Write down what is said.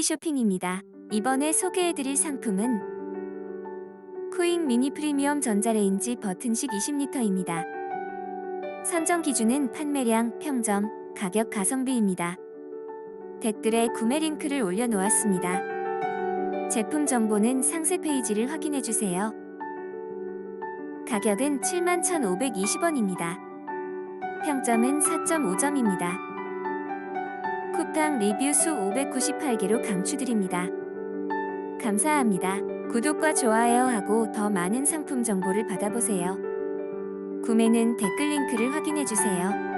데일리 쇼핑입니다. 이번에 소개해드릴 상품은 쿠잉 미니 프리미엄 전자레인지 버튼식 20L입니다. 선정 기준은 판매량, 평점, 가격 가성비입니다. 댓글에 구매 링크를 올려놓았습니다. 제품 정보는 상세 페이지를 확인해주세요. 가격은 71,520원입니다. 평점은 4.5점입니다. 쿠팡 리뷰 수 598개로 강추드립니다. 감사합니다. 구독과 좋아요하고 더 많은 상품 정보를 받아보세요. 구매는 댓글 링크를 확인해주세요.